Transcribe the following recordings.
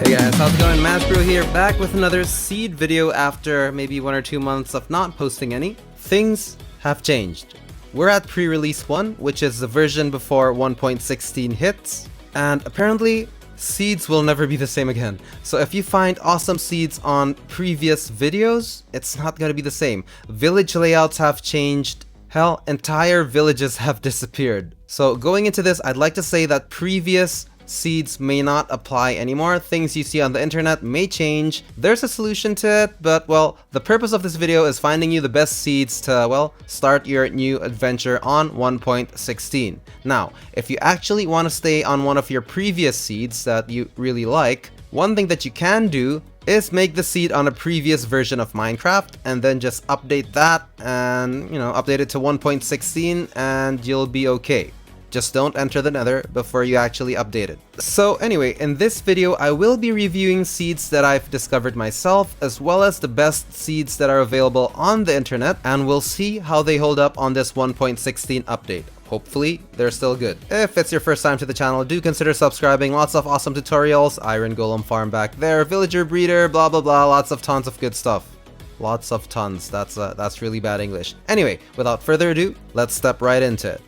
Hey guys, how's it going? Masbro here, back with another seed video after maybe 1 or 2 months of not posting any. Things have changed. We're at pre-release 1, which is the version before 1.16 hits, and apparently seeds will never be the same again. So if you find awesome seeds on previous videos, it's not gonna be the same. Village layouts have changed. Hell, entire villages have disappeared. So going into this, I'd like to say that previous seeds may not apply anymore. Things you see on the internet may change. There's a solution to it, but well, the purpose of this video is finding you the best seeds to, well, start your new adventure on 1.16. Now, if you actually want to stay on one of your previous seeds that you really like, one thing that you can do is make the seed on a previous version of Minecraft and then just update that and, update it to 1.16 and you'll be okay. Just don't enter the Nether before you actually update it. So anyway, in this video I will be reviewing seeds that I've discovered myself, as well as the best seeds that are available on the internet, and we'll see how they hold up on this 1.16 update. Hopefully, they're still good. If it's your first time to the channel, do consider subscribing. Lots of awesome tutorials, iron golem farm back there, villager breeder, blah blah blah, tons of good stuff. Lots of tons, that's really bad English. Anyway, without further ado, let's step right into it.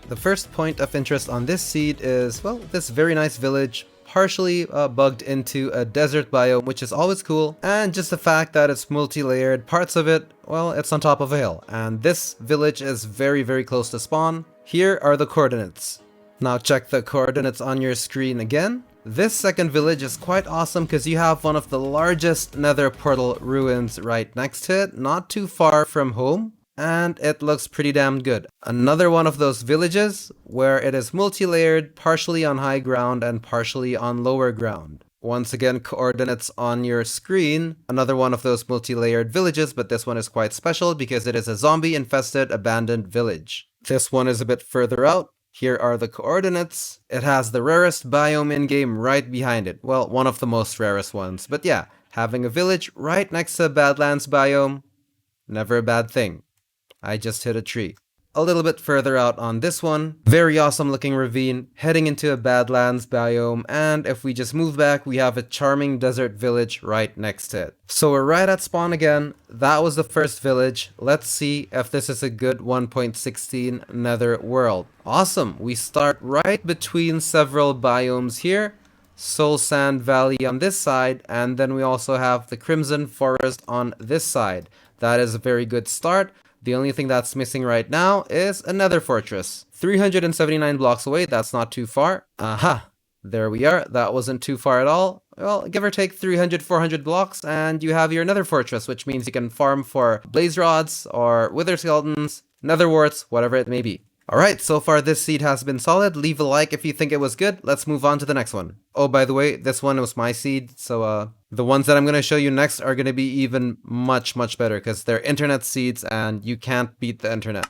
The first point of interest on this seed is, well, this very nice village, partially bugged into a desert biome, which is always cool, and just the fact that it's multi-layered. Parts of it, well, it's on top of a hill, and this village is very, very close to spawn. Here are the coordinates. Now check the coordinates on your screen again. This second village is quite awesome because you have one of the largest nether portal ruins right next to it, not too far from home. And it looks pretty damn good. Another one of those villages where it is multi-layered, partially on high ground and partially on lower ground. Once again, coordinates on your screen. Another one of those multi-layered villages, but this one is quite special because it is a zombie-infested abandoned village. This one is a bit further out. Here are the coordinates. It has the rarest biome in-game right behind it. Well, one of the most rarest ones. But yeah, having a village right next to Badlands Biome, never a bad thing. I just hit a tree. A little bit further out on this one, very awesome looking ravine heading into a Badlands biome, and if we just move back, we have a charming desert village right next to it. So we're right at spawn again. That was the first village. Let's see if this is a good 1.16 Nether world. Awesome, we start right between several biomes here. Soul Sand Valley on this side, and then we also have the Crimson Forest on this side. That is a very good start. The only thing that's missing right now is a nether fortress. 379 blocks away, that's not too far. Aha! There we are, that wasn't too far at all. Well, give or take 300, 400 blocks, and you have your nether fortress, which means you can farm for blaze rods, or wither skeletons, nether warts, whatever it may be. Alright, so far this seed has been solid. Leave a like if you think it was good. Let's move on to the next one. Oh, by the way, this one was my seed, so the ones that I'm going to show you next are going to be even much better because they're internet seeds and you can't beat the internet.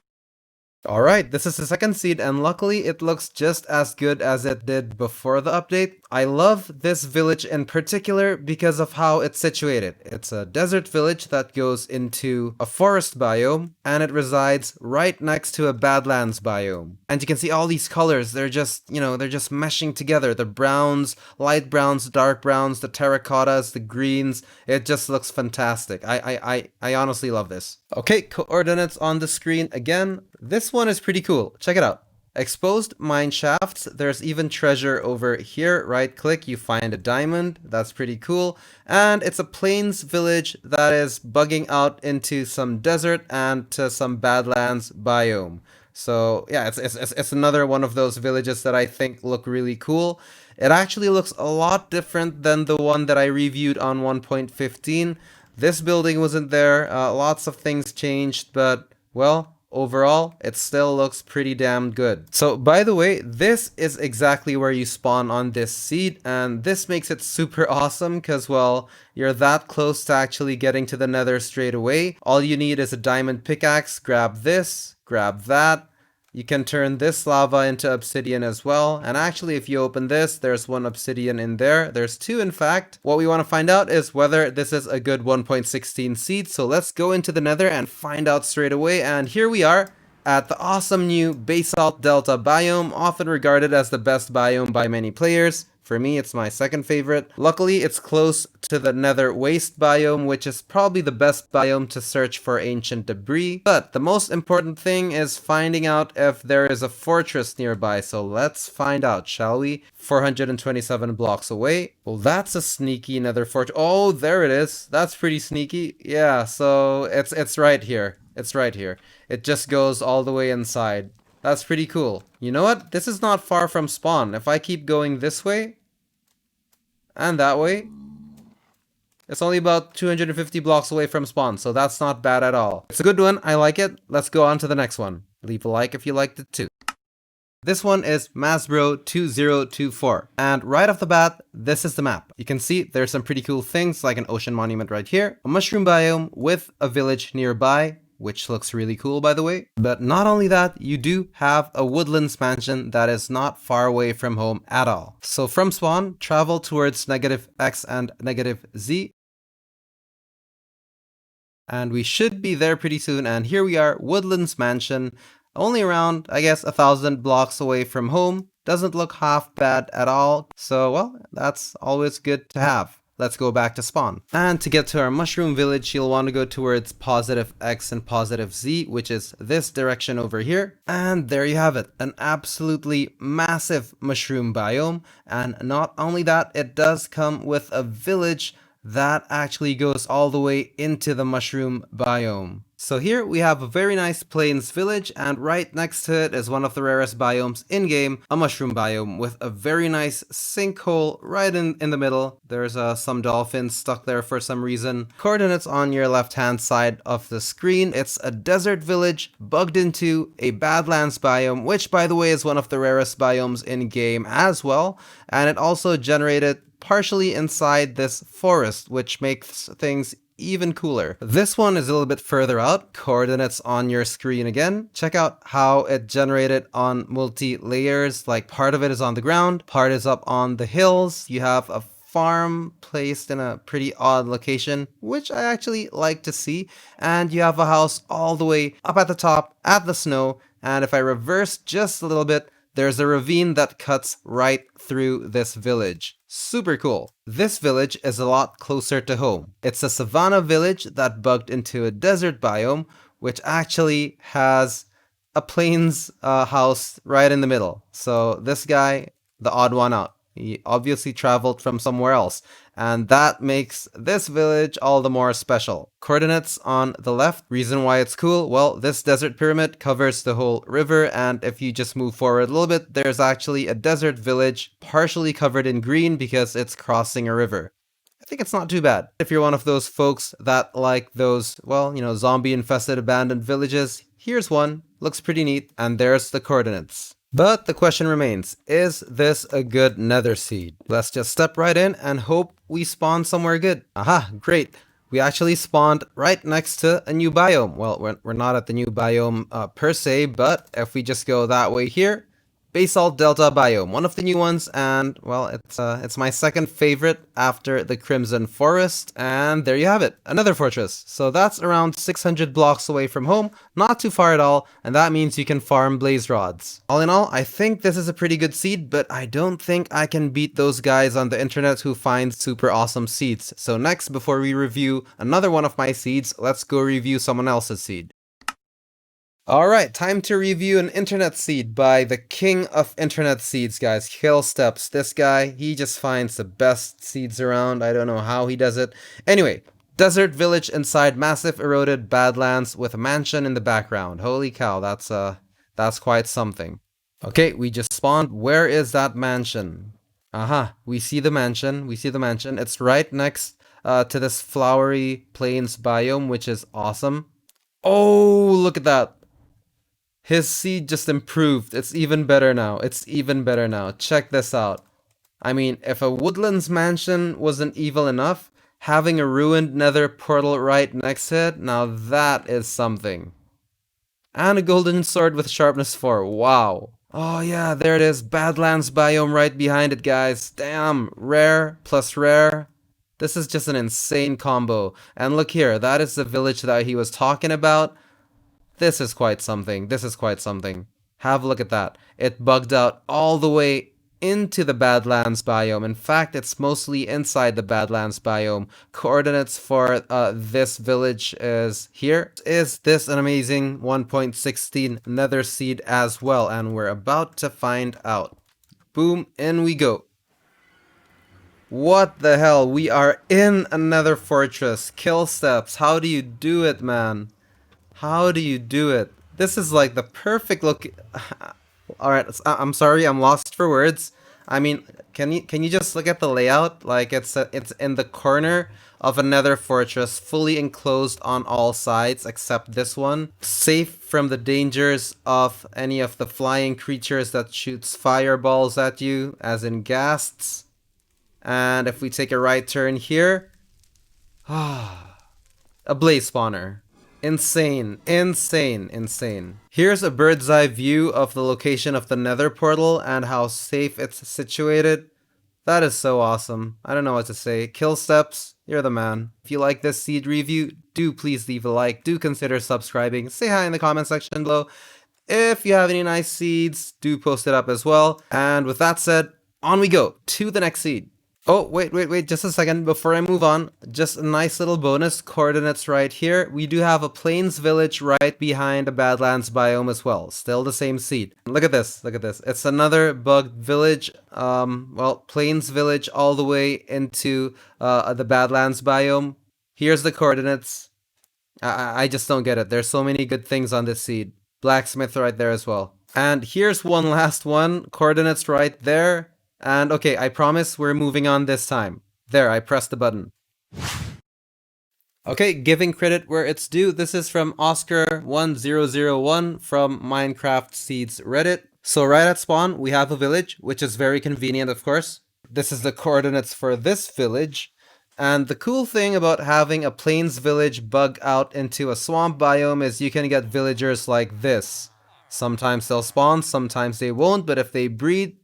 Alright, this is the second seed, and luckily it looks just as good as it did before the update. I love this village in particular because of how it's situated. It's a desert village that goes into a forest biome, and it resides right next to a Badlands biome. And you can see all these colors, they're just, they're just meshing together. The browns, light browns, dark browns, the terracottas, the greens. It just looks fantastic. I honestly love this. Okay, coordinates on the screen again. This one is pretty cool. Check it out. Exposed mine shafts. There's even treasure over here. Right click, you find a diamond. That's pretty cool. And it's a plains village that is bugging out into some desert and to some Badlands biome. So yeah, it's another one of those villages that I think look really cool. It actually looks a lot different than the one that I reviewed on 1.15. This building wasn't there. Lots of things changed, but well, overall, it still looks pretty damn good. So by the way, this is exactly where you spawn on this seed, and this makes it super awesome because, well, you're that close to actually getting to the nether straight away. All you need is a diamond pickaxe. Grab this, grab that. You can turn this lava into obsidian as well. And actually, if you open this, there's one obsidian in there. There's two, in fact. What we want to find out is whether this is a good 1.16 seed. So let's go into the nether and find out straight away. And here we are at the awesome new Basalt Delta biome, often regarded as the best biome by many players. For me, it's my second favorite. Luckily, it's close to the Nether waste biome, which is probably the best biome to search for ancient debris. But the most important thing is finding out if there is a fortress nearby. So let's find out, shall we? 427 blocks away. Well, that's a sneaky Nether fortress. Oh, there it is. That's pretty sneaky. Yeah, so it's right here. It's right here. It just goes all the way inside. That's pretty cool. You know what? This is not far from spawn. If I keep going this way and that way, it's only about 250 blocks away from spawn, so that's not bad at all. It's a good one. I like it. Let's go on to the next one. Leave a like if you liked it too. This one is Masbro2024, and right off the bat, this is the map. You can see there's some pretty cool things like an ocean monument right here, a mushroom biome with a village nearby, which looks really cool by the way. But not only that, you do have a woodlands mansion that is not far away from home at all. So from spawn, travel towards -x and -z. And we should be there pretty soon, and here we are, woodlands mansion. Only around, I guess, 1,000 blocks away from home. Doesn't look half bad at all. So, well, that's always good to have. Let's go back to spawn. And to get to our mushroom village, you'll want to go towards +x and +z, which is this direction over here. And there you have it, an absolutely massive mushroom biome. And not only that, it does come with a village that actually goes all the way into the mushroom biome. So here we have a very nice plains village, and right next to it is one of the rarest biomes in-game, a mushroom biome with a very nice sinkhole right in the middle. There's some dolphins stuck there for some reason. Coordinates on your left-hand side of the screen. It's a desert village bugged into a Badlands biome, which by the way is one of the rarest biomes in-game as well, and it also generated partially inside this forest, which makes things even cooler. This one is a little bit further out. Coordinates on your screen again. Check out how it generated on multi-layers. Like part of it is on the ground, part is up on the hills. You have a farm placed in a pretty odd location, which I actually like to see. And you have a house all the way up at the top at the snow. And if I reverse just a little bit, there's a ravine that cuts right through this village. Super cool. This village is a lot closer to home. It's a savanna village that bugged into a desert biome, which actually has a plains house right in the middle. So this guy, the odd one out. He obviously traveled from somewhere else, and that makes this village all the more special. Coordinates on the left. Reason why it's cool, well, this desert pyramid covers the whole river, and if you just move forward a little bit, there's actually a desert village partially covered in green because it's crossing a river. I think it's not too bad. If you're one of those folks that like those, well, zombie-infested abandoned villages, here's one. Looks pretty neat, and there's the coordinates. But the question remains, is this a good nether seed? Let's just step right in and hope we spawn somewhere good. Aha, great. We actually spawned right next to a new biome. Well, we're not at the new biome per se, but if we just go that way here, Basalt Delta Biome, one of the new ones, and well, it's my second favorite after the Crimson Forest, and there you have it, another fortress. So that's around 600 blocks away from home, not too far at all, and that means you can farm blaze rods. All in all, I think this is a pretty good seed, but I don't think I can beat those guys on the internet who find super awesome seeds. So next, before we review another one of my seeds, let's go review someone else's seed. Alright, time to review an internet seed by the king of internet seeds, guys, KillStepz. This guy, he just finds the best seeds around. I don't know how he does it. Anyway, desert village inside massive eroded badlands with a mansion in the background. Holy cow, that's quite something. Okay, we just spawned. Where is that mansion? Aha, we see the mansion. It's right next to this flowery plains biome, which is awesome. Oh, look at that. His seed just improved. It's even better now. Check this out. I mean, if a woodlands mansion wasn't evil enough, having a ruined nether portal right next to it, now that is something. And a golden sword with sharpness 4. Wow. Oh yeah, there it is. Badlands biome right behind it, guys. Damn. Rare plus rare. This is just an insane combo. And look here, that is the village that he was talking about. This is quite something. Have a look at that. It bugged out all the way into the Badlands biome. In fact, it's mostly inside the Badlands biome. Coordinates for this village is here. Is this an amazing 1.16 nether seed as well? And we're about to find out. Boom, in we go. What the hell? We are in another fortress. KillStepz, how do you do it, man? How do you do it? This is like the perfect look. Alright, I'm sorry, I'm lost for words. I mean, can you just look at the layout? Like it's in the corner of another fortress, fully enclosed on all sides except this one. Safe from the dangers of any of the flying creatures that shoots fireballs at you, as in ghasts. And if we take a right turn here, a blaze spawner. Insane, insane, insane. Here's a bird's eye view of the location of the nether portal and how safe it's situated. That is so awesome. I don't know what to say. KillStepz, you're the man. If you like this seed review, do please leave a like. Do consider subscribing. Say hi in the comment section below. If you have any nice seeds, do post it up as well. And with that said, on we go to the next seed. Oh, wait, just a second before I move on. Just a nice little bonus, coordinates right here. We do have a plains village right behind a Badlands biome as well. Still the same seed. Look at this, look at this. It's another bugged village, well, plains village all the way into the Badlands biome. Here's the coordinates. I just don't get it. There's so many good things on this seed. Blacksmith right there as well. And here's one last one, coordinates right there. And okay, I promise we're moving on this time. There, I pressed the button. Okay, giving credit where it's due. This is from Oscar1001 from Minecraft Seeds Reddit. So right at spawn, we have a village, which is very convenient, of course. This is the coordinates for this village. And the cool thing about having a plains village bug out into a swamp biome is you can get villagers like this. Sometimes they'll spawn, sometimes they won't, but if they breed,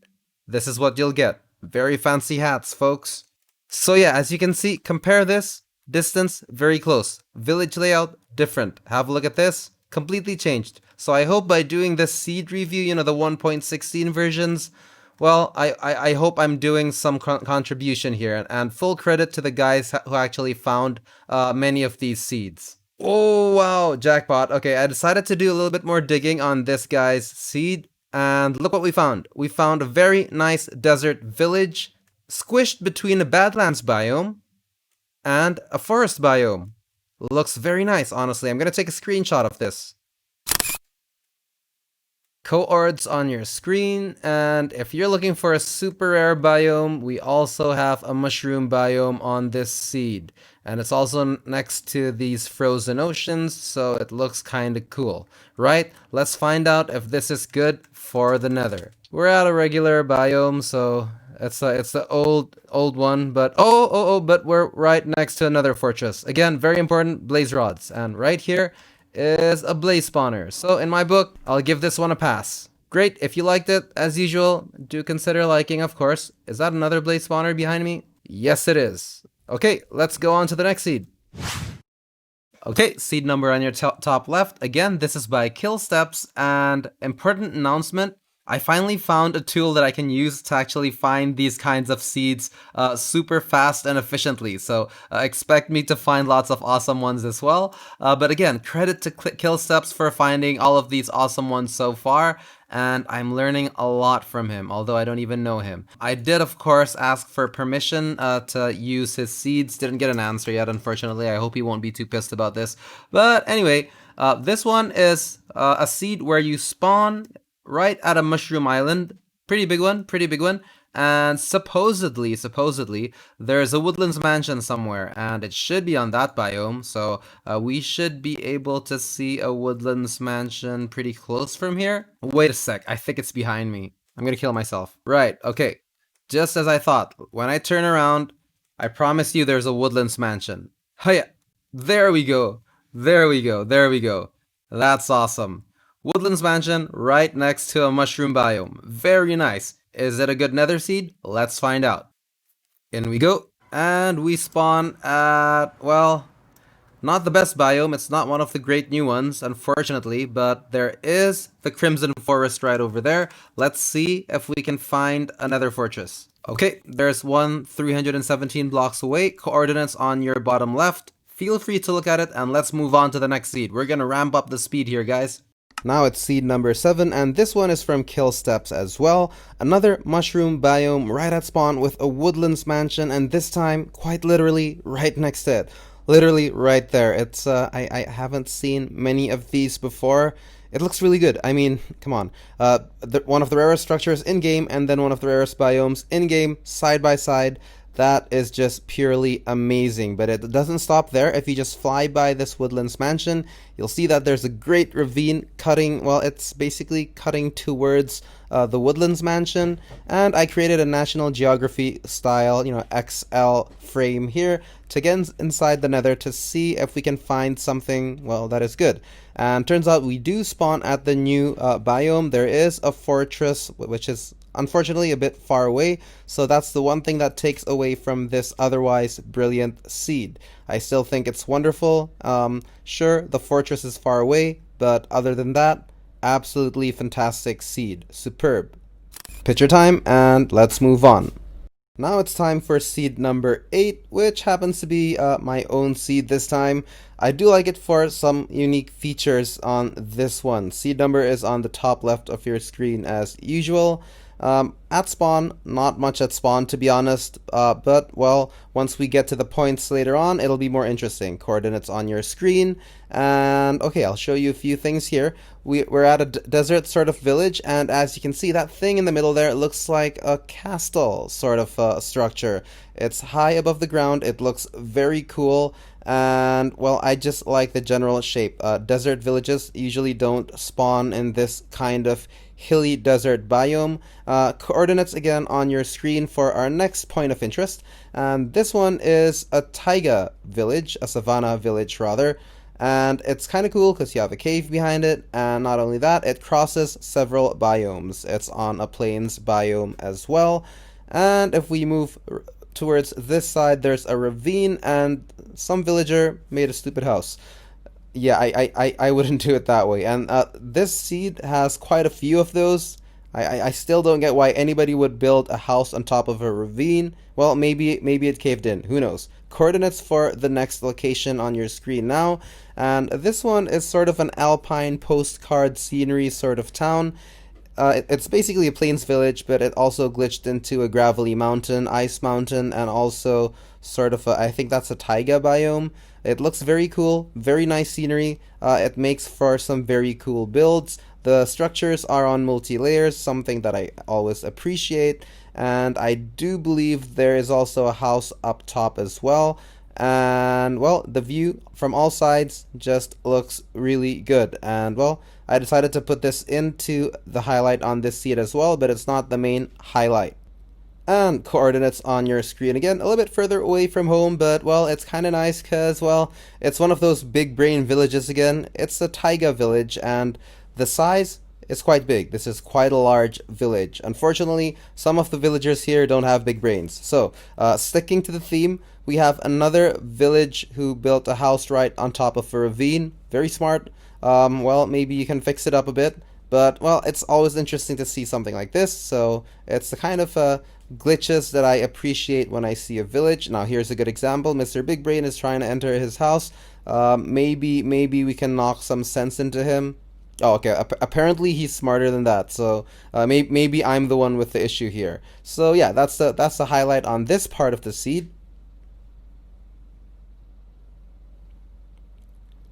this is what you'll get. Very fancy hats, folks. So yeah, as you can see, compare this. Distance, very close. Village layout, different. Have a look at this. Completely changed. So I hope by doing this seed review, you know, the 1.16 versions, well, I hope I'm doing some contribution here. And full credit to the guys who actually found many of these seeds. Oh, wow, jackpot. Okay, I decided to do a little bit more digging on this guy's seed. And look what we found. We found a very nice desert village squished between a Badlands biome and a forest biome. Looks very nice, honestly. I'm going to take a screenshot of this. Coords on your screen, and if you're looking for a super rare biome, we also have a mushroom biome on this seed. And it's also next to these frozen oceans, so it looks kinda cool. Right? Let's find out if this is good for the nether. We're at a regular biome, so it's the old one, but but we're right next to another fortress. Again, very important, blaze rods. And right here is a blaze spawner. So in my book, I'll give this one a pass. Great, if you liked it, as usual, do consider liking, of course. Is that another blaze spawner behind me? Yes, it is. Okay, let's go on to the next seed. Okay, seed number on your top left. Again, this is by KillStepz, and important announcement. I finally found a tool that I can use to actually find these kinds of seeds super fast and efficiently. So expect me to find lots of awesome ones as well. But again, credit to KillStepz for finding all of these awesome ones so far. And I'm learning a lot from him, although I don't even know him. I did, of course, ask for permission to use his seeds. Didn't get an answer yet, unfortunately. I hope he won't be too pissed about this. But anyway, this one is a seed where you spawn right at a mushroom island. Pretty big one, pretty big one. And supposedly, there's a woodlands mansion somewhere, and it should be on that biome. So we should be able to see a woodlands mansion pretty close from here. Wait a sec, I think it's behind me. I'm gonna kill myself. Right, okay. Just as I thought. When I turn around, I promise you there's a woodlands mansion. Hiya! There we go. There we go. There we go. That's awesome. Woodlands mansion right next to a mushroom biome. Very nice. Is it a good nether seed? Let's find out. In we go. And we spawn at, well, Not the best biome, it's not one of the great new ones, unfortunately, but there is the Crimson Forest right over there. Let's see if we can find another fortress. Okay, there's one 317 blocks away, coordinates on your bottom left. Feel free to look at it, and let's move on to the next seed. We're gonna ramp up the speed here, guys. Now it's seed number 7, and this one is from KillStepz as well. Another mushroom biome right at spawn with a woodlands mansion, and this time, quite literally, right next to it. Literally right there. It's I haven't seen many of these before. It looks really good. I mean, come on. One of the rarest structures in-game, and then one of the rarest biomes in-game, side by side. That is just purely amazing, but it doesn't stop there. If you just fly by this woodlands mansion, you'll see that there's a great ravine cutting, well, it's basically cutting towards the woodlands mansion, and I created a National Geography style, XL frame here to get inside the Nether to see if we can find something, well, that is good. And turns out we do spawn at the new biome. There is a fortress, which is unfortunately a bit far away, so that's the one thing that takes away from this otherwise brilliant seed. I still think it's wonderful. Sure, the fortress is far away, but other than that, absolutely fantastic seed. Superb. Picture time, and let's move on. Now it's time for seed number 8, which happens to be my own seed this time. I do like it for some unique features on this one. Seed number is on the top left of your screen as usual. At spawn, not much at spawn to be honest, but well, once we get to the points later on, it'll be more interesting. Coordinates on your screen, and okay, I'll show you a few things here. We're at a desert sort of village, and as you can see, that thing in the middle there, it looks like a castle sort of structure. It's high above the ground, it looks very cool, and well, I just like the general shape. Desert villages usually don't spawn in this kind of hilly desert biome. Coordinates again on your screen for our next point of interest, and this one is a taiga village, a savanna village rather, and it's kind of cool because you have a cave behind it, and not only that, it crosses several biomes. It's on a plains biome as well, and if we move towards this side, there's a ravine, and some villager made a stupid house. Yeah, I wouldn't do it that way. And this seed has quite a few of those. I still don't get why anybody would build a house on top of a ravine. Well, maybe it caved in. Who knows? Coordinates for the next location on your screen now. And this one is sort of an alpine postcard scenery sort of town. It's basically a plains village, but it also glitched into a gravelly mountain, ice mountain, and also sort of I think that's a taiga biome. It looks very cool, very nice scenery. It makes for some very cool builds. The structures are on multi-layers, something that I always appreciate. And I do believe there is also a house up top as well. And well, the view from all sides just looks really good. And well, I decided to put this into the highlight on this seed as well, but it's not the main highlight. And coordinates on your screen again, a little bit further away from home, but well, it's kind of nice because, well, it's one of those big brain villages again. It's a taiga village, and the size is quite big. This is quite a large village. Unfortunately, some of the villagers here don't have big brains. So, sticking to the theme, we have another village who built a house right on top of a ravine. Very smart. Well, maybe you can fix it up a bit. But, well, it's always interesting to see something like this. So, it's the kind of glitches that I appreciate when I see a village. Now, here's a good example. Mr. Big Brain is trying to enter his house. Maybe we can knock some sense into him. Oh, okay. Apparently, he's smarter than that. So maybe I'm the one with the issue here. So yeah, that's the highlight on this part of the seed.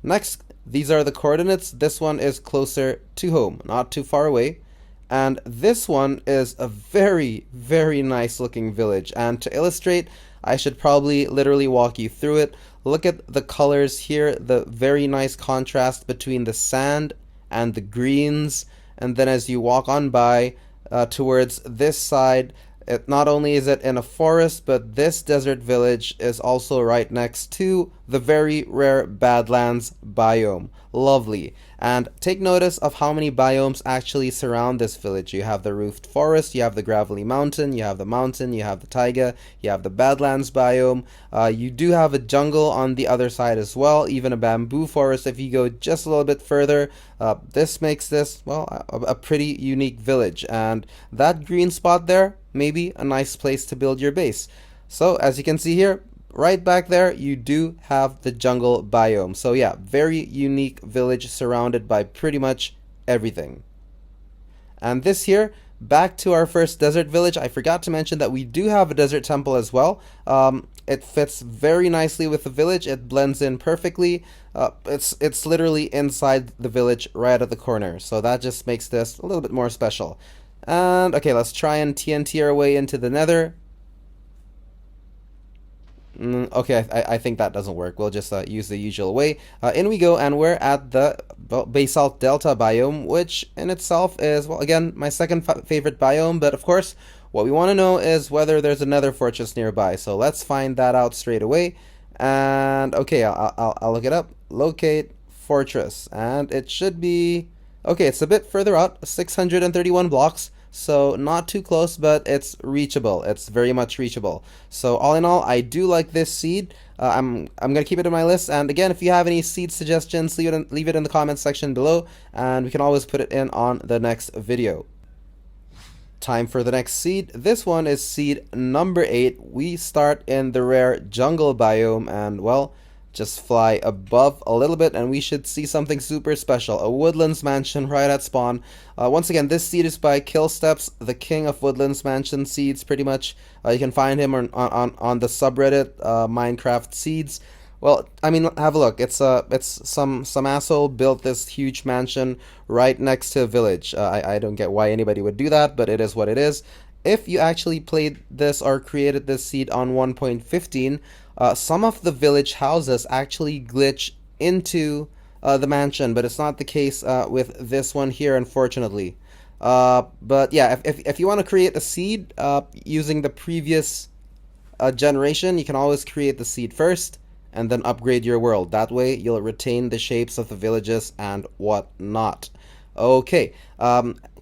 Next, these are the coordinates. This one is closer to home, not too far away. And this one is a very, very nice looking village. And to illustrate, I should probably literally walk you through it. Look at the colors here, the very nice contrast between the sand and the greens. And then as you walk on by towards this side, not only is it in a forest, but this desert village is also right next to the very rare Badlands Biome. Lovely. And take notice of how many biomes actually surround this village. You have the roofed forest, you have the gravelly mountain, you have the mountain, you have the taiga, you have the Badlands biome. You do have a jungle on the other side as well, even a bamboo forest if you go just a little bit further. This makes this, well, a pretty unique village. And that green spot there, maybe a nice place to build your base. So as you can see here, right back there, you do have the jungle biome. So yeah, very unique village surrounded by pretty much everything. And this here, back to our first desert village, I forgot to mention that we do have a desert temple as well. It fits very nicely with the village. It blends in perfectly. It's literally inside the village right at the corner. So that just makes this a little bit more special. And okay, let's try and TNT our way into the Nether. Okay, I think that doesn't work. We'll just use the usual way. In we go, and we're at the Basalt Delta biome, which in itself is, well, again, my second favorite biome. But of course, what we want to know is whether there's another fortress nearby. So let's find that out straight away. And okay, I'll look it up. Locate fortress, and it should be okay. It's a bit further out, 631 blocks. So not too close, but it's reachable. It's very much reachable. So all in all, I do like this seed. I'm gonna keep it in my list. And again, if you have any seed suggestions, leave it in the comments section below, and we can always put it in on the next video. Time for the next seed. This one is seed number 8. We start in the rare jungle biome, and well, just fly above a little bit and we should see something super special. A woodlands mansion right at spawn. Once again, this seed is by KillStepz, the king of woodlands mansion seeds, pretty much. You can find him on the subreddit Minecraft seeds. Well, I mean, have a look. It's some asshole built this huge mansion right next to a village. I don't get why anybody would do that, but it is what it is. If you actually played this or created this seed on 1.15, some of the village houses actually glitch into the mansion, but it's not the case with this one here, unfortunately. But yeah, if you want to create a seed using the previous generation, you can always create the seed first and then upgrade your world. That way you'll retain the shapes of the villages and whatnot. Okay,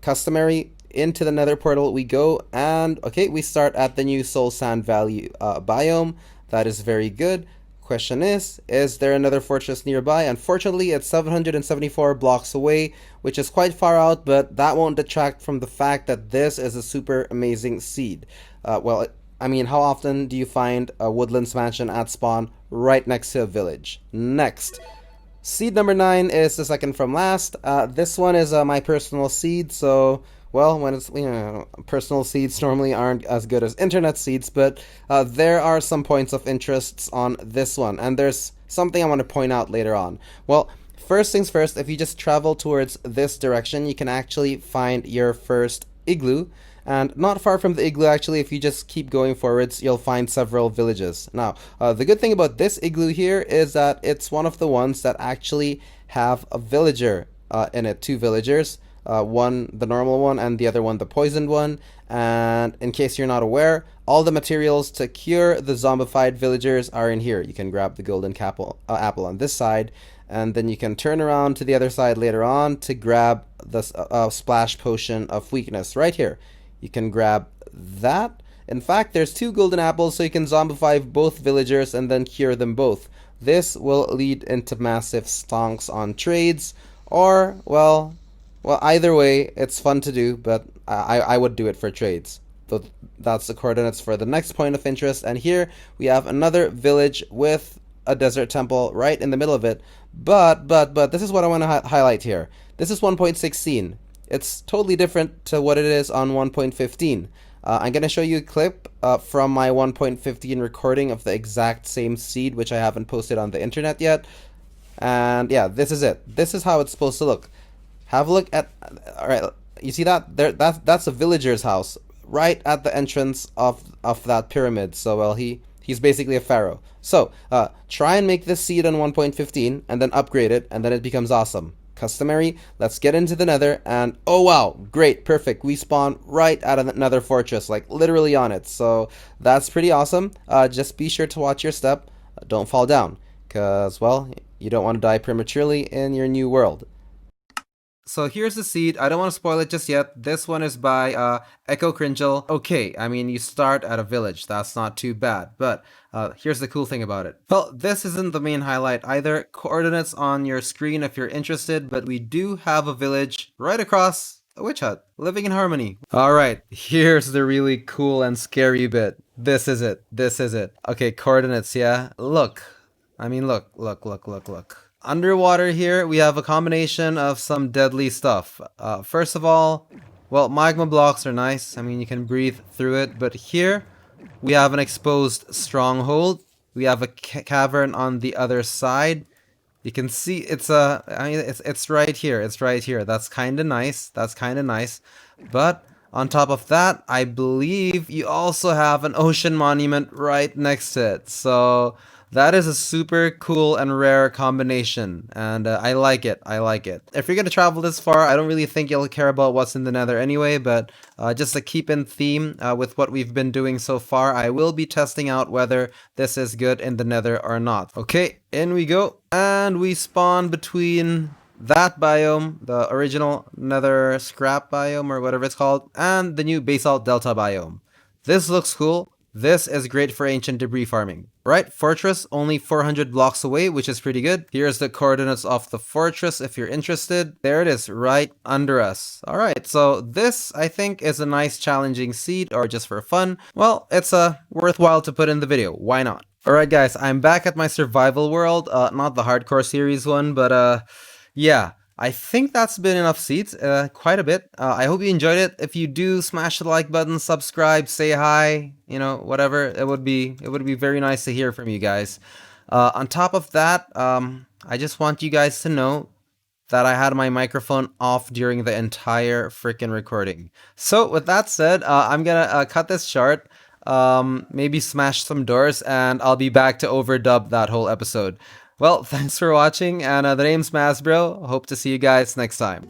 customary, into the Nether portal we go, and okay, we start at the new Soul Sand Valley biome. That is very good. Question is there another fortress nearby? Unfortunately, it's 774 blocks away, which is quite far out, but that won't detract from the fact that this is a super amazing seed. Well, I mean, how often do you find a woodlands mansion at spawn right next to a village? Next. Seed number 9 is the second from last. This one is my personal seed, so well, when it's, personal seeds normally aren't as good as internet seeds, but there are some points of interest on this one, and there's something I want to point out later on. Well, first things first, if you just travel towards this direction, you can actually find your first igloo, and not far from the igloo, actually, if you just keep going forwards, you'll find several villages. Now, the good thing about this igloo here is that it's one of the ones that actually have a villager in it, 2 villagers. One the normal one and the other one the poisoned one. And in case you're not aware, all the materials to cure the zombified villagers are in here. You can grab the golden apple on this side, and then you can turn around to the other side later on to grab the splash potion of weakness right here. You can grab that. In fact, there's 2 golden apples, so you can zombify both villagers and then cure them both. This will lead into massive stonks on trades, or well, either way, it's fun to do, but I would do it for trades. So that's the coordinates for the next point of interest. And here we have another village with a desert temple right in the middle of it. But this is what I want to highlight here. This is 1.16. It's totally different to what it is on 1.15. I'm going to show you a clip from my 1.15 recording of the exact same seed, which I haven't posted on the internet yet. And yeah, this is it. This is how it's supposed to look. Have a look at, all right, you see that? That's a villager's house right at the entrance of that pyramid. So, well, he's basically a pharaoh. So, try and make this seed on 1.15 and then upgrade it, and then it becomes awesome. Customary, let's get into the Nether, and oh wow, great, perfect. We spawn right at another fortress, like literally on it. So, that's pretty awesome. Just be sure to watch your step. Don't fall down, because, well, you don't want to die prematurely in your new world. So here's the seed. I don't want to spoil it just yet. This one is by ekokringel. Okay, I mean, you start at a village. That's not too bad. But here's the cool thing about it. Well, this isn't the main highlight either. Coordinates on your screen if you're interested, but we do have a village right across a witch hut, living in harmony. Alright, here's the really cool and scary bit. This is it. This is it. Okay, coordinates, yeah? Look. I mean, look. Underwater here, we have a combination of some deadly stuff. First of all, well, magma blocks are nice. I mean, you can breathe through it. But here, we have an exposed stronghold. We have a cavern on the other side. You can see it's it's right here. It's right here. That's kind of nice. That's kind of nice. But on top of that, I believe you also have an ocean monument right next to it. So that is a super cool and rare combination, and I like it. I like it. If you're gonna travel this far, I don't really think you'll care about what's in the Nether anyway, but just to keep in theme with what we've been doing so far, I will be testing out whether this is good in the Nether or not. Okay, in we go, and we spawn between that biome, the original Nether scrap biome or whatever it's called, and the new basalt delta biome. This looks cool. This is great for ancient debris farming. Right, fortress only 400 blocks away, which is pretty good. Here's the coordinates of the fortress if you're interested. There it is, right under us. Alright, so this, I think, is a nice challenging seed, or just for fun. Well, it's worthwhile to put in the video. Why not? Alright guys, I'm back at my survival world. Not the hardcore series one, but yeah. I think that's been enough seeds, quite a bit. I hope you enjoyed it. If you do, smash the like button, subscribe, say hi, you know, whatever. It would be very nice to hear from you guys. On top of that, I just want you guys to know that I had my microphone off during the entire freaking recording. So with that said, I'm gonna cut this short. Maybe smash some doors, and I'll be back to overdub that whole episode. Well, thanks for watching, and the name's Masbro. Hope to see you guys next time.